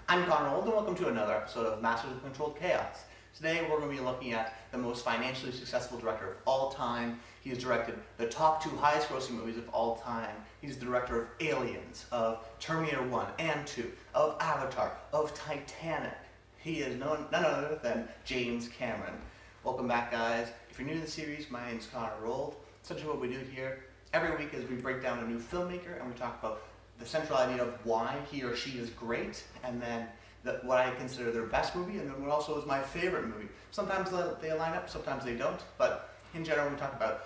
I'm Connor Old, and welcome to another episode of Masters of Controlled Chaos. Today we're going to be looking at the most financially successful director of all time. He has directed the top two highest grossing movies of all time. He's the director of Aliens, of Terminator 1 and 2, of Avatar, of Titanic. He is none other than James Cameron. Welcome back, guys. If you're new to the series, my name is Connor Old. Essentially what we do here every week is we break down a new filmmaker and we talk about the central idea of why he or she is great, and then what I consider their best movie, and then what also is my favorite movie. Sometimes they line up, sometimes they don't, but in general we talk about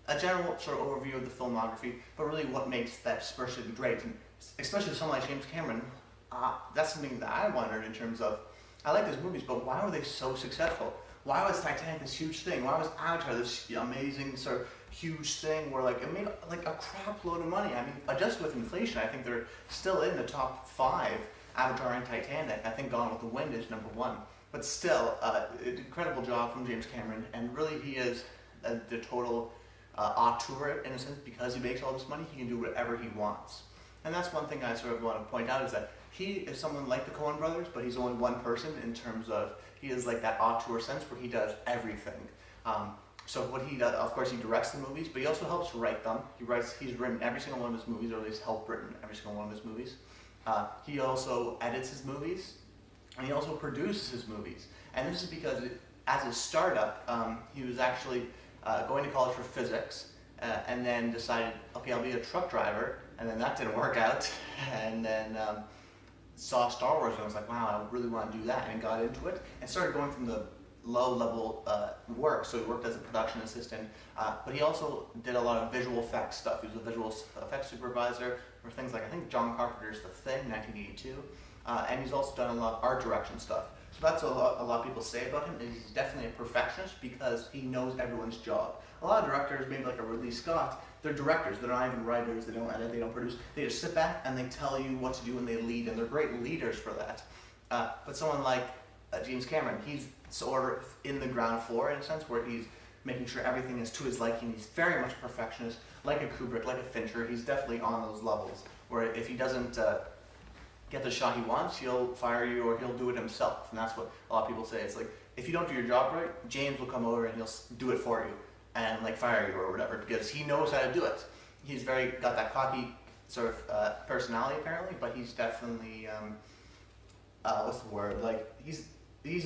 a general sort of overview of the filmography, but really what makes that person great, and especially someone like James Cameron. That's something that I wondered in terms of, I like those movies, but why were they so successful? Why was Titanic this huge thing? Why was Avatar this amazing sort of huge thing where like it made like a crap load of money? I mean, just with inflation, I think they're still in the top 5, Avatar and Titanic. I think Gone with the Wind is number 1. But still, an incredible job from James Cameron, and really he is the total auteur in a sense. Because he makes all this money, he can do whatever he wants. And that's one thing I sort of want to point out, is that he is someone like the Coen brothers, but he's only one person in terms of, he is like that auteur sense where he does everything. So what he does, of course, he directs the movies, but he also helps write them. He's written every single one of his movies, or at least helped written every single one of his movies. He also edits his movies, and he also produces his movies. And this is because, as a startup, he was actually going to college for physics, and then decided, okay, I'll be a truck driver, and then that didn't work out, and then saw Star Wars and was like, wow, I really want to do that, and got into it, and started going from the low-level work. So he worked as a production assistant, but he also did a lot of visual effects stuff. He was a visual effects supervisor for things like, I think, John Carpenter's The Thing, 1982, and he's also done a lot of art direction stuff. So that's a lot of people say about him, is he's definitely a perfectionist because he knows everyone's job. A lot of directors, maybe like a Ridley Scott, they're directors, they're not even writers, they don't edit, they don't produce, they just sit back and they tell you what to do and they lead, and they're great leaders for that. But someone like James Cameron, he's sort of in the ground floor in a sense, where he's making sure everything is to his liking. He's very much a perfectionist, like a Kubrick, like a Fincher. He's definitely on those levels, where if he doesn't get the shot he wants, he'll fire you or he'll do it himself. And that's what a lot of people say. It's like, if you don't do your job right, James will come over and he'll do it for you and like fire you or whatever, because he knows how to do it. He's got that cocky sort of personality apparently, but he's definitely what's the word? Like he's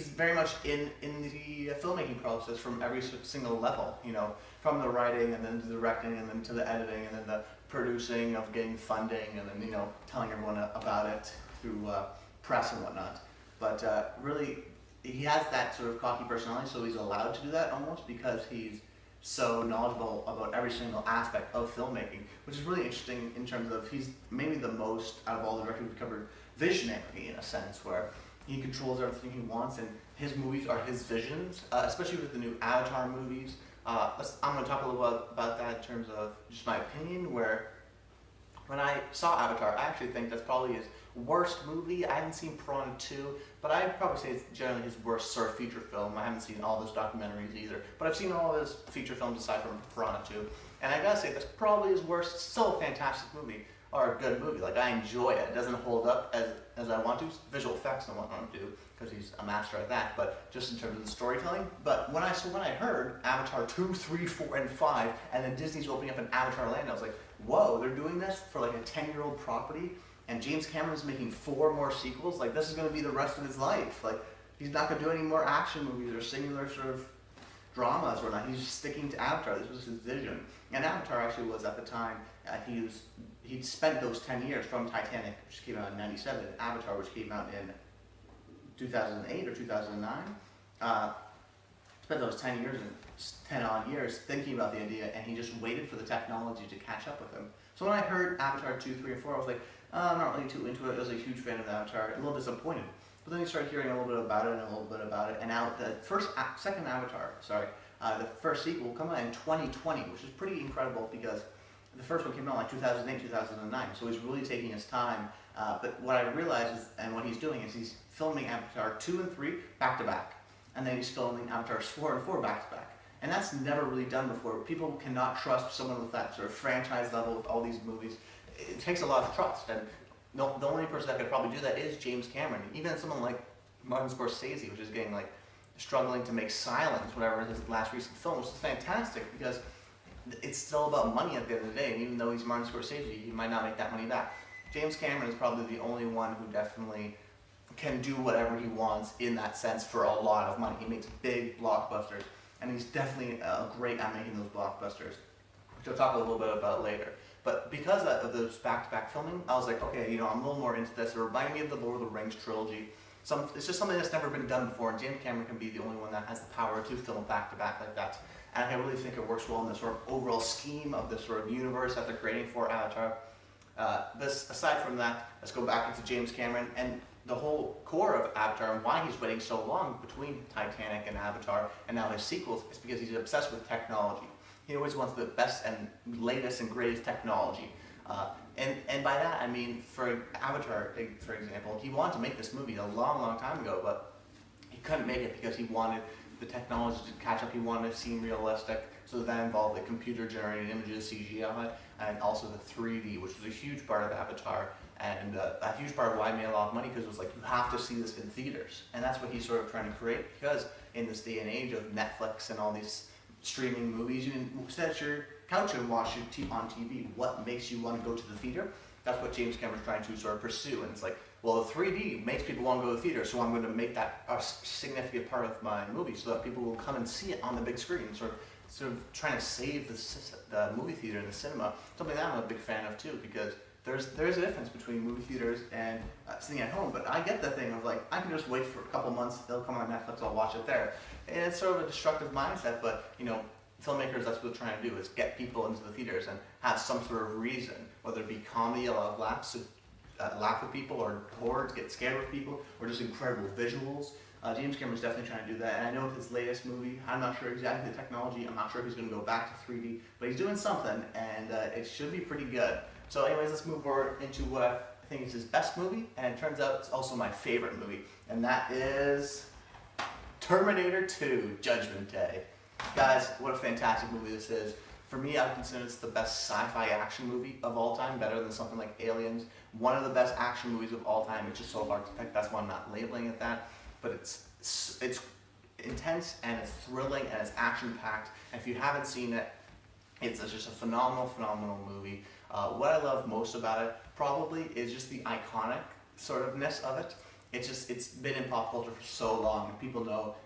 very much in the filmmaking process from every single level. You know, from the writing and then to the directing and then to the editing and then the producing of getting funding and then telling everyone about it through press and whatnot. But really, he has that sort of cocky personality, so he's allowed to do that almost because he's so knowledgeable about every single aspect of filmmaking, which is really interesting in terms of he's maybe the most, out of all the directors we've covered, visionary in a sense, where he controls everything he wants, and his movies are his visions, especially with the new Avatar movies. I'm going to talk a little bit about that in terms of just my opinion, where when I saw Avatar, I actually think that's probably his worst movie. I haven't seen Piranha 2, but I'd probably say it's generally his worst sort of feature film. I haven't seen all those documentaries either, but I've seen all of his feature films aside from Piranha 2, and I gotta say, that's probably his worst. It's still a fantastic movie, or a good movie. Like, I enjoy it. It doesn't hold up as I want to. Visual effects and whatnot do, because he's a master at that, but just in terms of the storytelling. But when I heard Avatar 2, 3, 4, and 5, and then Disney's opening up an Avatar Land, I was like, whoa, they're doing this for like a 10-year-old property, and James Cameron's making 4 more sequels? Like, this is going to be the rest of his life. Like, he's not going to do any more action movies or singular sort of dramas or not. He's just sticking to Avatar. This was his vision. And Avatar actually was, at the time, he'd spent those 10 years from Titanic, which came out in 97, and Avatar, which came out in 2008 or 2009. Spent those 10 years and 10 odd years thinking about the idea, and he just waited for the technology to catch up with him. So when I heard Avatar 2, 3, and 4, I was like, I'm not really too into it. I was a huge fan of Avatar, a little disappointed. But then you start hearing a little bit about it and a little bit about it, and now the second Avatar, the first sequel will come out in 2020, which is pretty incredible because the first one came out like 2008, 2009, so he's really taking his time. But what I realized is, and what he's doing is he's filming Avatar 2 and 3 back to back, and then he's filming Avatars 4 and 4 back to back. And that's never really done before. People cannot trust someone with that sort of franchise level with all these movies. It takes a lot of trust. And the only person that could probably do that is James Cameron. Even someone like Martin Scorsese, which is getting like struggling to make Silence, whatever his last recent film, which is fantastic because it's still about money at the end of the day. And even though he's Martin Scorsese, he might not make that money back. James Cameron is probably the only one who definitely can do whatever he wants in that sense for a lot of money. He makes big blockbusters, and he's definitely great at making those blockbusters, which I'll talk a little bit about later. But because of those back-to-back filming, I was like, okay, I'm a little more into this. It reminded me of the Lord of the Rings trilogy. It's just something that's never been done before, and James Cameron can be the only one that has the power to film back-to-back like that. And I really think it works well in the sort of overall scheme of this sort of universe that they're creating for Avatar. Aside from that, let's go back into James Cameron and the whole core of Avatar and why he's waiting so long between Titanic and Avatar and now his sequels is because he's obsessed with technology. He always wants the best and latest and greatest technology. And by that I mean for Avatar, for example, he wanted to make this movie a long, long time ago, but he couldn't make it because he wanted the technology to catch up. He wanted it to seem realistic, so that involved the computer-generated images, CGI, and also the 3D, which was a huge part of Avatar, and a huge part of why it made a lot of money, because it was like, you have to see this in theaters. And that's what he's sort of trying to create, because in this day and age of Netflix and all these streaming movies, you can sit at your couch and watch it on TV. What makes you want to go to the theater? That's what James Cameron's trying to sort of pursue. And it's like, well, the 3D makes people want to go to the theater, so I'm going to make that a significant part of my movie so that people will come and see it on the big screen. Sort of trying to save the movie theater and the cinema. Something that I'm a big fan of too, because there's a difference between movie theaters and sitting at home. But I get the thing of like, I can just wait for a couple months, it'll come on Netflix, I'll watch it there. And it's sort of a destructive mindset, but filmmakers, that's what they're trying to do, is get people into the theaters and have some sort of reason, whether it be comedy, a lot of laughs, laugh with people, or horror, to get scared with people, or just incredible visuals. James Cameron's definitely trying to do that, and I know with his latest movie, I'm not sure exactly the technology, I'm not sure if he's going to go back to 3D, but he's doing something, and it should be pretty good. So anyways, let's move forward into what I think is his best movie, and it turns out it's also my favorite movie, and that is Terminator 2: Judgment Day. Guys, what a fantastic movie this is. For me, I consider this the best sci-fi action movie of all time, better than something like Aliens. One of the best action movies of all time. It's just so hard to pick. That's why I'm not labeling it that. But it's intense, and it's thrilling, and it's action-packed. And if you haven't seen it, it's just a phenomenal, phenomenal movie. What I love most about it probably is just the iconic sort ofness of it. It's been in pop culture for so long. People know,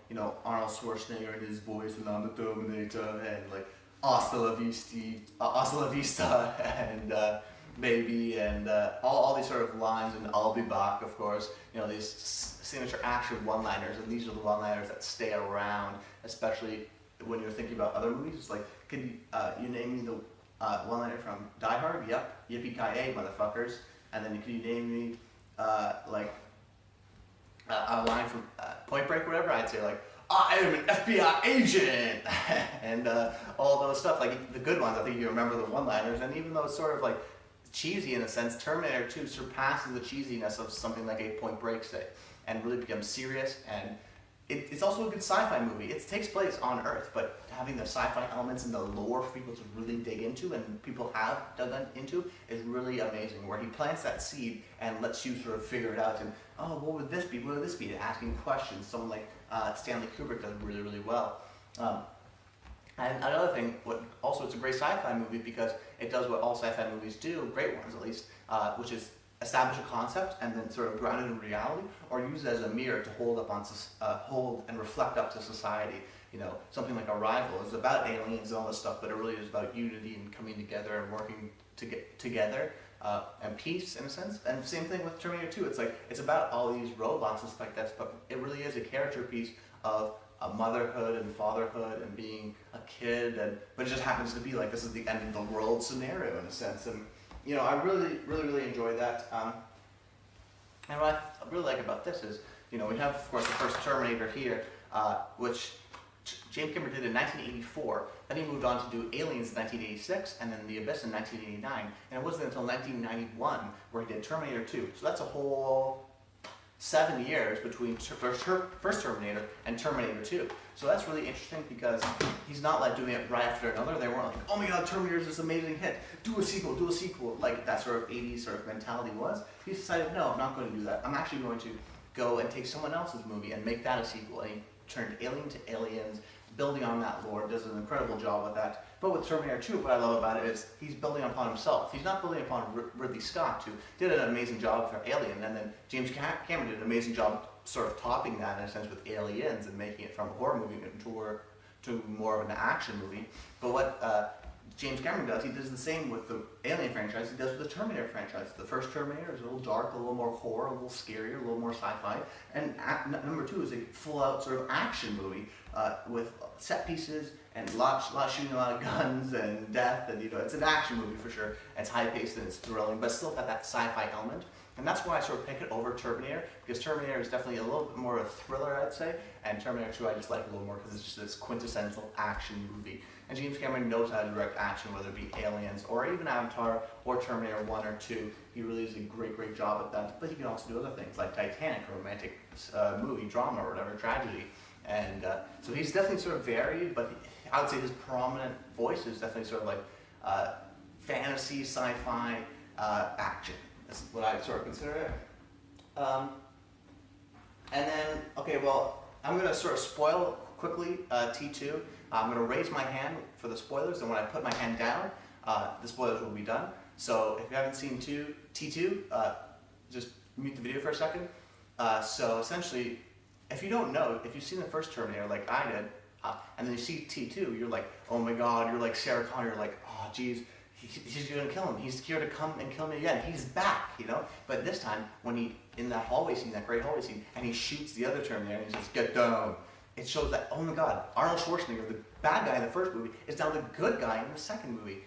Arnold Schwarzenegger and his voice, and I'm the Terminator, and like Hasta la Vista, and Baby, and all these sort of lines, and I'll be back, of course. These signature action one-liners, and these are the one-liners that stay around, especially when you're thinking about other movies. It's like, can you name me the one-liner from Die Hard? Yep, yippee-ki-yay, motherfuckers. And then can you name me a line from Point Break, whatever? I'd say like, I am an FBI agent, and all those stuff, like the good ones. I think you remember the one-liners, and even though it's sort of like cheesy in a sense, Terminator 2 surpasses the cheesiness of something like a Point Break, say, and really becomes serious. And it's also a good sci-fi movie. It takes place on Earth, but having the sci-fi elements and the lore for people to really dig into, and people have dug into, is really amazing. Where he plants that seed and lets you sort of figure it out, and what would this be? What would this be? And asking questions. Someone like Stanley Kubrick does really, really well. And another thing, it's a great sci-fi movie because it does what all sci-fi movies do, great ones at least, which is establish a concept and then sort of ground it in reality, or use it as a mirror to hold and reflect up to society. Something like Arrival is about aliens and all this stuff, but it really is about unity and coming together and working to get together, and peace in a sense. And same thing with Terminator 2. It's about all these robots and stuff like this, but it really is a character piece of motherhood and fatherhood and being a kid, but it just happens to be like this is the end of the world scenario in a sense. And I really, really, really enjoy that. And what I really like about this is, we have, of course, the first Terminator here, which James Cameron did in 1984. Then he moved on to do Aliens in 1986, and then The Abyss in 1989. And it wasn't until 1991 where he did Terminator 2. So that's a whole 7 years between first Terminator and Terminator 2. So that's really interesting because he's not like doing it right after another. They weren't like, oh my god, Terminator is this amazing hit. Do a sequel, like that sort of 80s sort of mentality was. He decided, no, I'm not going to do that. I'm actually going to go and take someone else's movie and make that a sequel. And he turned Alien to Aliens, building on that lore, does an incredible job with that. But with Terminator 2, what I love about it is he's building upon himself. He's not building upon Ridley Scott, who did an amazing job for Alien, and then James Cameron did an amazing job sort of topping that in a sense with Aliens and making it from a horror movie to more of an action movie. But what James Cameron does, he does the same with the Alien franchise, he does with the Terminator franchise. The first Terminator is a little dark, a little more horror, a little scarier, a little more sci-fi. And number 2 is a full-out sort of action movie with set pieces and a lot shooting, a lot of guns and death, and it's an action movie for sure. It's high-paced and it's thrilling, but still got that sci-fi element. And that's why I sort of pick it over Terminator, because Terminator is definitely a little bit more of a thriller, I'd say, and Terminator 2 I just like a little more because it's just this quintessential action movie. And James Cameron knows how to direct action, whether it be Aliens or even Avatar or Terminator 1 or 2. He really does a great job at that. But he can also do other things like Titanic, a romantic movie, drama or whatever, tragedy. And so he's definitely sort of varied, but I would say his prominent voice is definitely sort of like fantasy, sci-fi, action. That's what I sort of consider it. And then, okay, well, I'm going to sort of spoil quickly T2. I'm going to raise my hand for the spoilers, and when I put my hand down, the spoilers will be done. So if you haven't seen T2, just mute the video for a second. So essentially, if you don't know, if you've seen the first Terminator like I did, and then you see T2, you're like, oh my god, you're like Sarah Connor, you're like, oh geez, he's gonna kill him. He's here to come and kill me again. He's back, But this time, when he, in that hallway scene, that great hallway scene, and he shoots the other Terminator and he says, get down. It shows that, oh my god, Arnold Schwarzenegger, the bad guy in the first movie, is now the good guy in the second movie.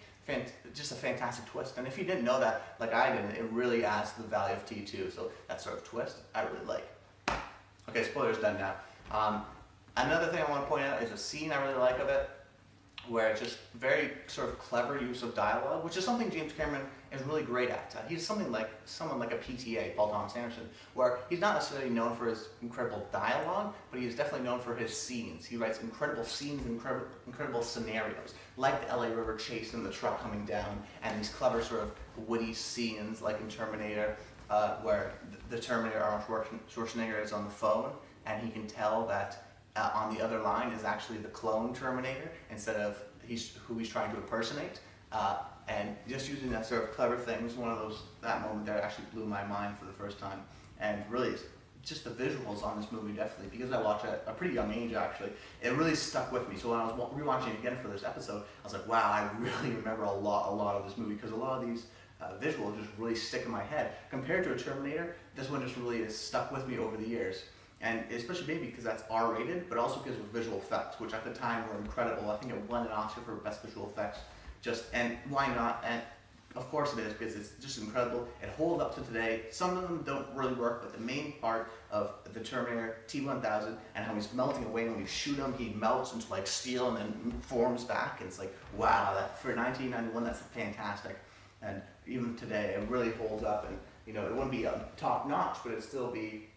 Just a fantastic twist. And if you didn't know that, like I didn't, it really adds to the value of T2. So that sort of twist, I really like. Okay, spoilers done now. Another thing I want to point out is a scene I really like of it, where it's just very sort of clever use of dialogue, which is something James Cameron is really great at. He's someone like a PTA, Paul Thomas Anderson, where he's not necessarily known for his incredible dialogue, but he is definitely known for his scenes. He writes incredible scenes, incredible scenarios, like the LA River chase and the truck coming down, and these clever sort of witty scenes, like in Terminator, where the Terminator, Arnold Schwarzenegger, is on the phone, and he can tell that on the other line is actually the clone Terminator instead of who he's trying to impersonate. And just using that sort of clever thing was that moment there actually blew my mind for the first time. And really, just the visuals on this movie definitely, because I watched at a pretty young age actually, it really stuck with me. So when I was rewatching it again for this episode, I was like, wow, I really remember a lot of this movie, because a lot of these visuals just really stick in my head. Compared to a Terminator, this one just really has stuck with me over the years. And especially maybe because that's R-rated, but also because of visual effects, which at the time were incredible. I think it won an Oscar for Best Visual Effects. And why not? And of course it is, because it's just incredible. It holds up to today. Some of them don't really work, but the main part of the Terminator T-1000 and how he's melting away when we shoot him, he melts into like steel and then forms back. And it's like, wow, that for 1991, that's fantastic. And even today, it really holds up. And it wouldn't be top notch, but it'd still be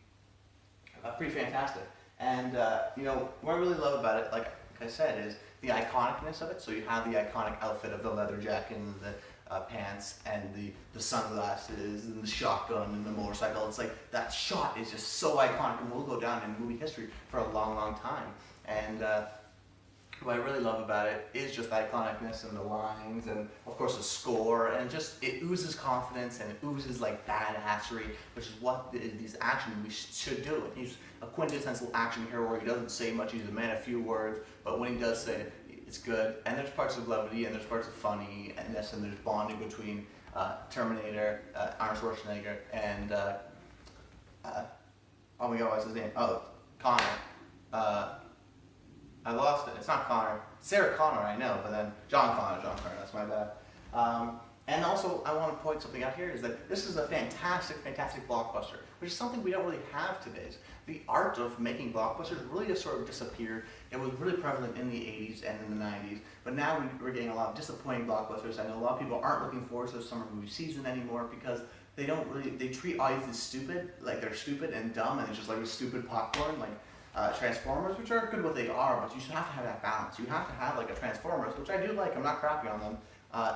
pretty fantastic. And what I really love about it, like I said, is the iconicness of it. So you have the iconic outfit of the leather jacket and the pants and the sunglasses and the shotgun and the motorcycle. It's like that shot is just so iconic and will go down in movie history for a long time. And what I really love about it is just the iconicness and the lines, and of course the score, and just it oozes confidence and it oozes like badassery, which is what these action movies should do. And he's a quintessential action hero where he doesn't say much, he's a man of few words, but when he does say it, it's good. And there's parts of levity and there's parts of funny, and there's bonding between Terminator, Arnold Schwarzenegger, and oh my god, what's his name? Oh, Connor. I lost it. It's not Connor. Sarah Connor, I know, but then John Connor, that's my bad. And also, I want to point something out here, is that this is a fantastic blockbuster, which is something we don't really have today. The art of making blockbusters really just sort of disappeared. It was really prevalent in the 80s and in the 90s, but now we're getting a lot of disappointing blockbusters. I know a lot of people aren't looking forward to the summer movie season anymore because they don't really, they treat audience as stupid, like they're stupid and dumb and it's just like a stupid popcorn, like Transformers, which are good what they are, but you should have to have that balance. You have to have like a Transformers, which I do like, I'm not crappy on them,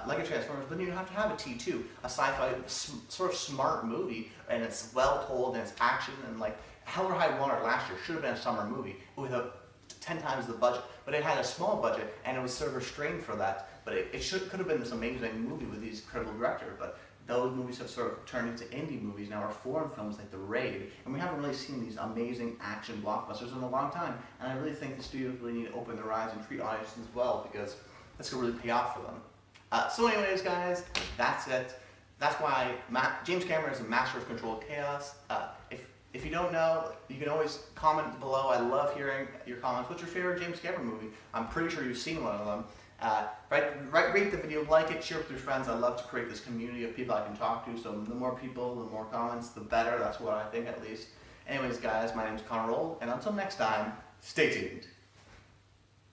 like a Transformers, but then you have to have a T2, a sci-fi sort of smart movie, and it's well told and it's action, and like Hell or High Water last year should have been a summer movie with 10 times the budget, but it had a small budget and it was sort of restrained for that, but it could have been this amazing movie with these incredible directors, but those movies have sort of turned into indie movies now, or foreign films like The Raid, and we haven't really seen these amazing action blockbusters in a long time, and I really think the studios really need to open their eyes and treat audiences well, because that's going to really pay off for them. So anyways, guys, that's it. That's why James Cameron is a master of controlled chaos. If you don't know, you can always comment below. I love hearing your comments. What's your favorite James Cameron movie? I'm pretty sure you've seen one of them. Rate the video, like it, share it with your friends. I love to create this community of people I can talk to, so the more people, the more comments, the better. That's what I think, at least. Anyways, guys, my name is Connor Roll, and until next time, stay tuned.